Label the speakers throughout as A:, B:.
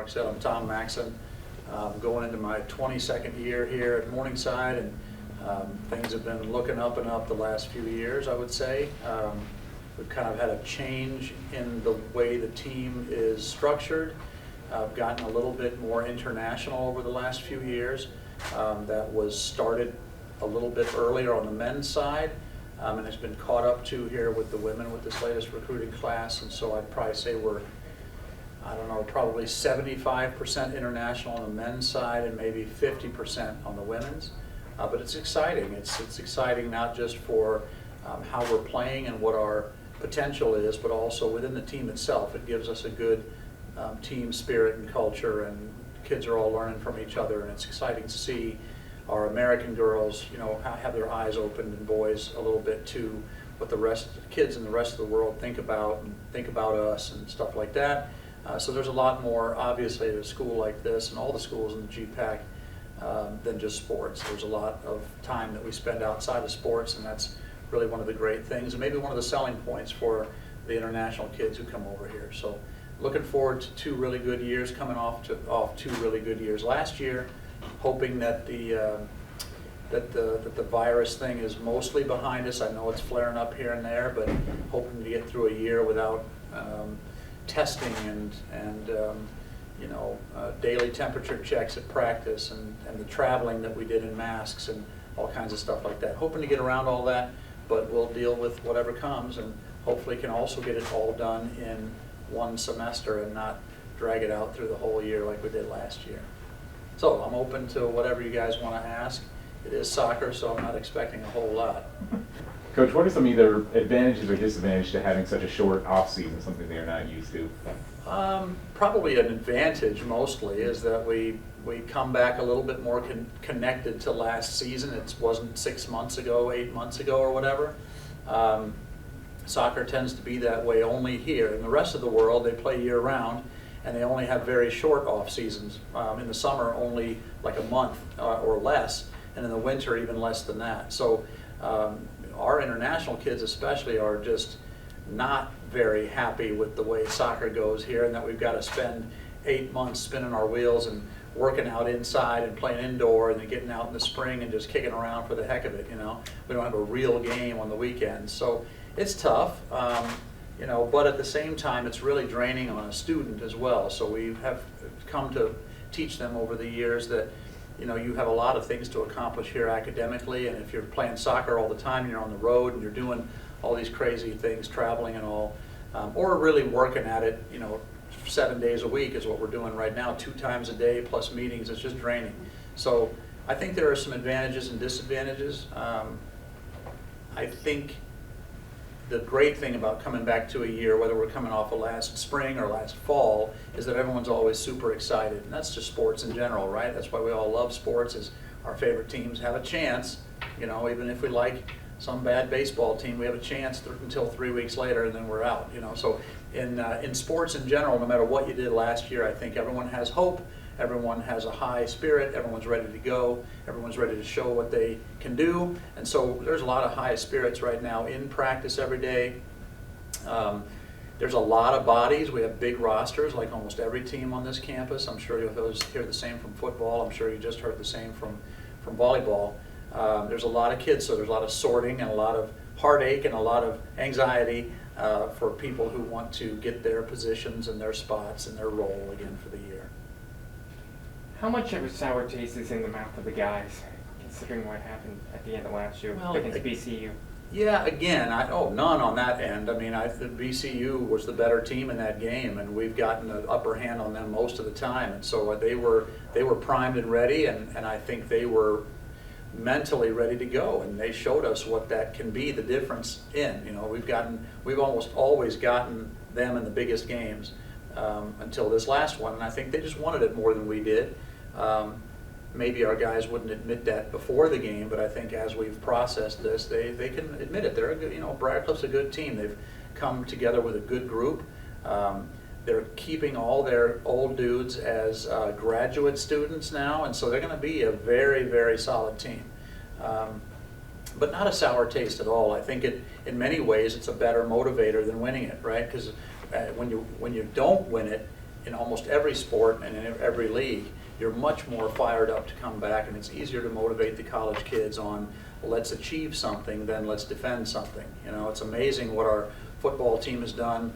A: Mark said, I'm Tom Maxon. Going into my 22nd year here at Morningside, and things have been looking up and up the last few years, I would say. We've kind of had a change in the way the team is structured. I've gotten a little bit more international over the last few years. That was started a little bit earlier on the men's side, and has been caught up to here with the women with this latest recruiting class. And so I'd probably say we're, I don't know, probably 75% international on the men's side and maybe 50% on the women's. But it's exciting. It's exciting not just for how we're playing and what our potential is, but also within the team itself. It gives us a good team spirit and culture, and kids are all learning from each other, and it's exciting to see our American girls, you know, have their eyes opened, and boys a little bit to what the rest of the kids in the rest of the world think about us and stuff like that. So there's a lot more, obviously, at a school like this and all the schools in the GPAC than just sports. There's a lot of time that we spend outside of sports, and that's really one of the great things, and maybe one of the selling points for the international kids who come over here. So looking forward to 2 really good years, coming off 2 really good years last year, hoping that the virus thing is mostly behind us. I know it's flaring up here and there, but hoping to get through a year without testing and you know, daily temperature checks at practice, and the traveling that we did in masks and all kinds of stuff like that. Hoping to get around all that, but we'll deal with whatever comes, and hopefully can also get it all done in one semester and not drag it out through the whole year like we did last year. So I'm open to whatever you guys want to ask. It is soccer, so I'm not expecting a whole lot.
B: Coach, what are some either advantages or disadvantages to having such a short off season, something they're not used to?
A: Probably an advantage mostly is that we come back a little bit more connected to last season. It wasn't 6 months ago, 8 months ago, or whatever. Soccer tends to be that way only here. In the rest of the world, they play year-round, and they only have very short off seasons. In the summer, only like a month or less, and in the winter, even less than that. So our international kids especially are just not very happy with the way soccer goes here, and that we've got to spend 8 months spinning our wheels and working out inside and playing indoor, and then getting out in the spring and just kicking around for the heck of it. You know, we don't have a real game on the weekends, so it's tough. You know, but at the same time, it's really draining on a student as well. So we have come to teach them over the years that, you know, you have a lot of things to accomplish here academically, and if you're playing soccer all the time, you're on the road and you're doing all these crazy things, traveling and all, or really working at it, you know, 7 days a week is what we're doing right now, 2 times a day plus meetings. It's just draining. So I think there are some advantages and disadvantages. I think the great thing about coming back to a year, whether we're coming off of last spring or last fall, is that everyone's always super excited. And that's just sports in general, right? That's why we all love sports, is our favorite teams have a chance. You know, even if we like some bad baseball team, we have a chance until 3 weeks later, and then we're out. You know, so in sports in general, no matter what you did last year, I think everyone has hope. Everyone has a high spirit. Everyone's ready to go. Everyone's ready to show what they can do. And so there's a lot of high spirits right now in practice every day. There's a lot of bodies. We have big rosters, like almost every team on this campus. I'm sure you'll hear the same from football. I'm sure you just heard the same from volleyball. There's a lot of kids, so there's a lot of sorting and a lot of heartache and a lot of anxiety for people who want to get their positions and their spots and their role again for the year.
C: How much of a sour taste is in the mouth of the guys, considering what happened at the end of last year against BCU?
A: Yeah, again, none on that end. I mean, the BCU was the better team in that game, and we've gotten the upper hand on them most of the time. And so they were primed and ready, and I think they were mentally ready to go, and they showed us what that can be, the difference in. You know, we've almost always gotten them in the biggest games until this last one, and I think they just wanted it more than we did. Maybe our guys wouldn't admit that before the game, but I think as we've processed this, they can admit it. They're a good, you know, Briarcliff's a good team. They've come together with a good group. They're keeping all their old dudes as graduate students now, and so they're going to be a very, very solid team. But not a sour taste at all. I think in many ways it's a better motivator than winning it, right? Because when you don't win it, in almost every sport and in every league, you're much more fired up to come back, and it's easier to motivate the college kids on, well, let's achieve something than let's defend something. You know, it's amazing what our football team has done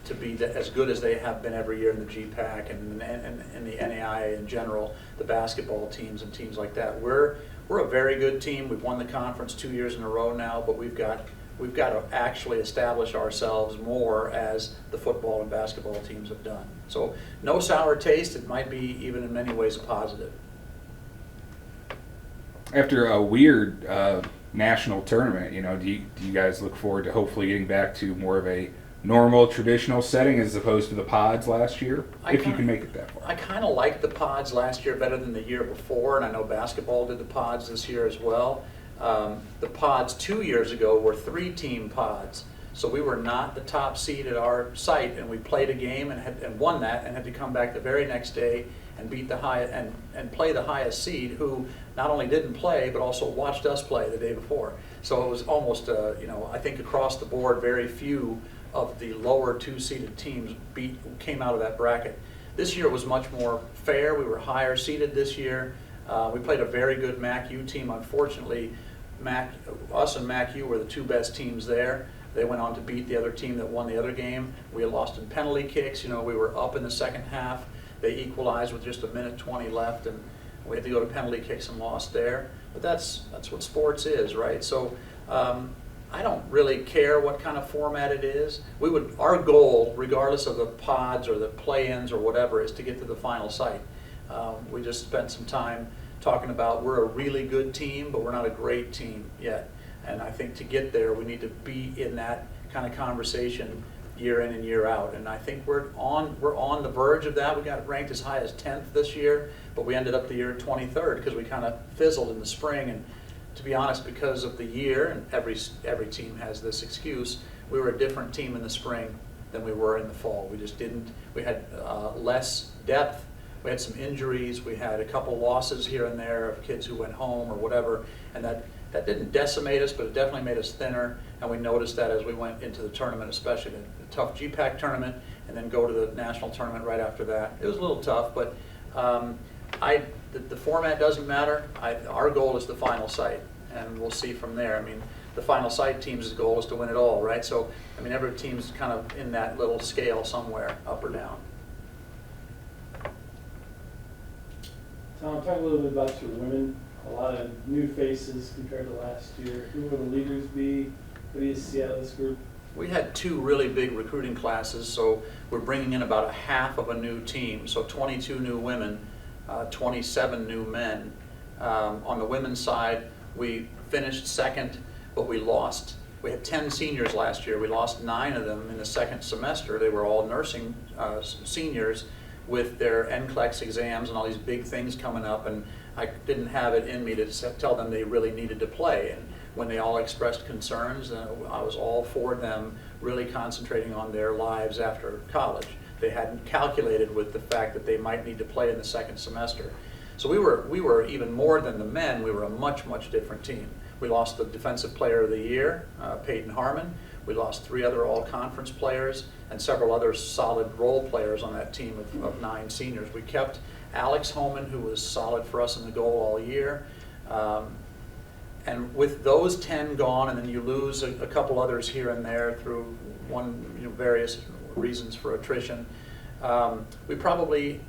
A: to be as good as they have been every year in the GPAC and the NAIA in general, the basketball teams and teams like that. We're a very good team. We've won the conference 2 years in a row now, but we've got to actually establish ourselves more as the football and basketball teams have done. So no sour taste. It might be even in many ways a positive.
D: After a weird national tournament, you know, do you guys look forward to hopefully getting back to more of a normal, traditional setting as opposed to the pods last year, if you can make it that far?
A: I kind of liked the pods last year better than the year before, and I know basketball did the pods this year as well. The pods 2 years ago were 3-team pods, so we were not the top seed at our site, and we played a game and won that, and had to come back the very next day and beat the and play the highest seed, who not only didn't play but also watched us play the day before. So it was almost, you know, I think across the board, very few of the lower 2-seeded teams came out of that bracket. This year was much more fair. We were higher seeded this year. We played a very good MAC-U team. Unfortunately, us and MAC-U were the 2 best teams there. They went on to beat the other team that won the other game. We had lost in penalty kicks. You know, we were up in the second half. They equalized with just 1:20 left, and we had to go to penalty kicks and lost there. But that's what sports is, right? So I don't really care what kind of format it is. Our goal, regardless of the pods or the play-ins or whatever, is to get to the final site. We just spent some time talking about we're a really good team, but we're not a great team yet. And I think to get there, we need to be in that kind of conversation year in and year out. And I think we're on the verge of that. We got ranked as high as 10th this year, but we ended up the year 23rd because we kind of fizzled in the spring. And to be honest, because of the year, and every team has this excuse, we were a different team in the spring than we were in the fall. We just didn't. We had less depth. We had some injuries. We had a couple losses here and there of kids who went home or whatever, and that didn't decimate us, but it definitely made us thinner. And we noticed that as we went into the tournament, especially the tough GPAC tournament, and then go to the national tournament right after that. It was a little tough, but the format doesn't matter. Our goal is the final site, and we'll see from there. I mean, the final site team's goal is to win it all, right? So, I mean, every team's kind of in that little scale somewhere, up or down.
E: Tom, talk a little bit about your women. A lot of new faces compared to last year. Who will the leaders be? What do you see out of this group?
A: We had 2 really big recruiting classes, so we're bringing in about a half of a new team. So 22 new women, 27 new men. On the women's side, we finished second, but we had 10 seniors last year. We lost 9 of them in the second semester. They were all nursing seniors with their NCLEX exams and all these big things coming up, and I didn't have it in me to tell them they really needed to play. And when they all expressed concerns, I was all for them really concentrating on their lives after college. They hadn't calculated with the fact that they might need to play in the second semester. So we were even more than the men. We were a much, much different team. We lost the Defensive Player of the Year, Peyton Harmon. We lost 3 other all-conference players and several other solid role players on that team of 9 seniors. We kept Alex Homan, who was solid for us in the goal all year. And with those 10 gone, and then you lose a couple others here and there through various reasons for attrition, we probably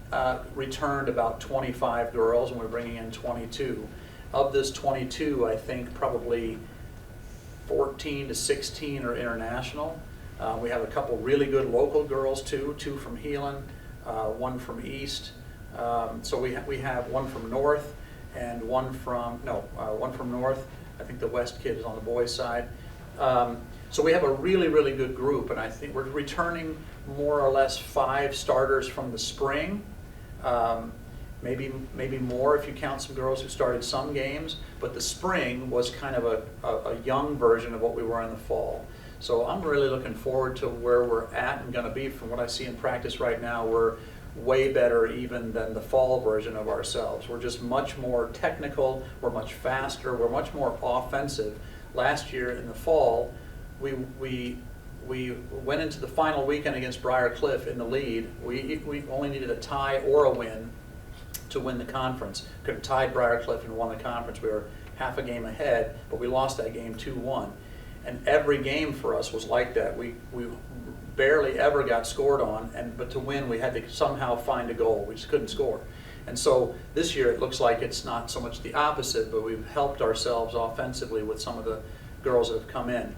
A: returned about 25 girls, and we're bringing in 22. Of this 22, I think probably 14 to 16 are international. We have a couple really good local girls too, 2 from Heelan, 1 from East. So we have 1 from North and 1 from North. I think the West kid is on the boys' side. So we have a really, really good group, and I think we're returning more or less 5 starters from the spring. Maybe more if you count some girls who started some games, but the spring was kind of a young version of what we were in the fall. So I'm really looking forward to where we're at and going to be. From what I see in practice right now, we're way better even than the fall version of ourselves. We're just much more technical, we're much faster, we're much more offensive. Last year in the fall, we we went into the final weekend against Briarcliff in the lead. We only needed a tie or a win to win the conference. Could have tied Briarcliff and won the conference. We were half a game ahead, but we lost that game 2-1. And every game for us was like that. We barely ever got scored on, but to win we had to somehow find a goal. We just couldn't score. And so this year it looks like it's not so much the opposite, but we've helped ourselves offensively with some of the girls that have come in.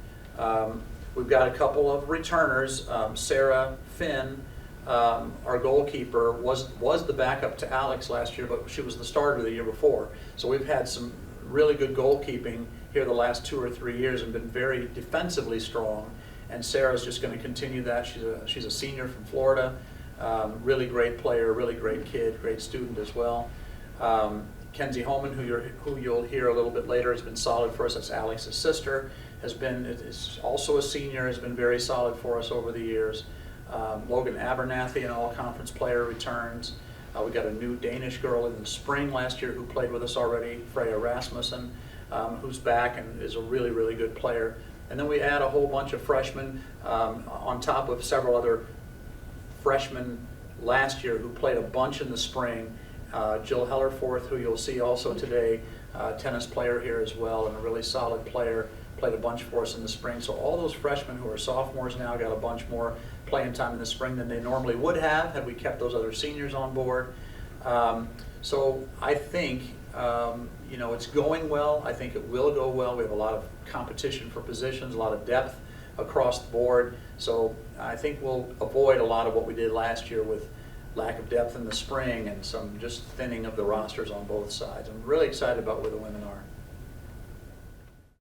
A: We've got a couple of returners. Sarah Finn, our goalkeeper, was the backup to Alex last year, but she was the starter the year before. So we've had some really good goalkeeping here the last 2 or 3 years and been very defensively strong. And Sarah's just going to continue that. She's a senior from Florida. Really great player, really great kid, great student as well. Kenzie Holman, who you'll hear a little bit later, has been solid for us. That's Alex's sister. Is also a senior, has been very solid for us over the years. Logan Abernathy, an all-conference player, returns. We got a new Danish girl in the spring last year who played with us already, Freya Rasmussen, who's back and is a really, really good player. And then we add a whole bunch of freshmen on top of several other freshmen last year who played a bunch in the spring. Jill Hellerforth, who you'll see also today, tennis player here as well, and a really solid player, played a bunch for us in the spring. So all those freshmen who are sophomores now got a bunch more playing time in the spring than they normally would have had we kept those other seniors on board. So I think it's going well. I think it will go well. We have a lot of competition for positions, a lot of depth across the board. So I think we'll avoid a lot of what we did last year with lack of depth in the spring and some just thinning of the rosters on both sides. I'm really excited about where the women are.